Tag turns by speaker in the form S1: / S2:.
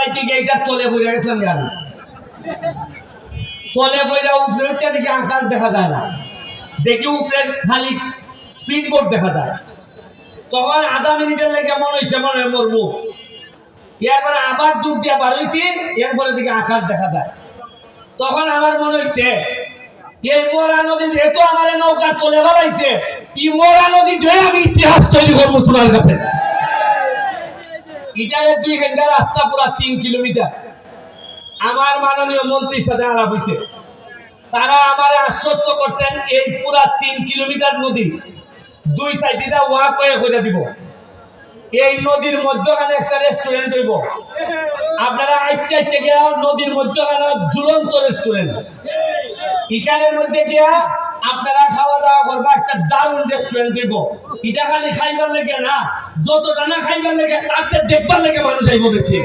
S1: সাইডে গিয়ে এটা তলে বইরে গেছিলাম জানি তলে বইরা উপরেরটা দিকে আকাশ দেখা যায় না দেখি উপরে খালি স্পিড বোর্ড দেখা যায় তখন আধা মিনিটের লেগে মনে হয়েছে মনে হয় মরবো এরপরে আবার ডুব দিয়ে বার হয়েছি এরপরে দিকে আকাশ দেখা যায় তখন আমার মনে হয়েছে এই মোরা নদী যেহেতু আমার নৌকা তলে বাড়াইছে এই মোরা নদী ধরে আমি ইতিহাস তৈরি করবো সোনার কাছে ইটারের 2 ঘন্টা রাস্তা পুরা 3 কিলোমিটার আমার মাননীয় মন্ত্রীর সাথে আলাপ হয়েছে তারা আমার আশ্বস্ত করছেন এই পুরা 3 কিলোমিটার নদী 2 সাইডে ওয়াক করে দিব এই নদীর মধ্যখানে একটা রেস্টুরেন্ট হইব আপনারা আইতে গিয়া নদীর মধ্যখানে ঝুলন্ত রেস্টুরেন্ট এখানের মধ্যে গিয়া আপনারা খাওয়া দাওয়া করবা একটা দারুণ রেস্টুরেন্ট হইব এটা খালি খাইবার লেগে না যতটা না খাইবার লেগে তার চেয়ে দেখবার লেগে মানুষ আইব বেশি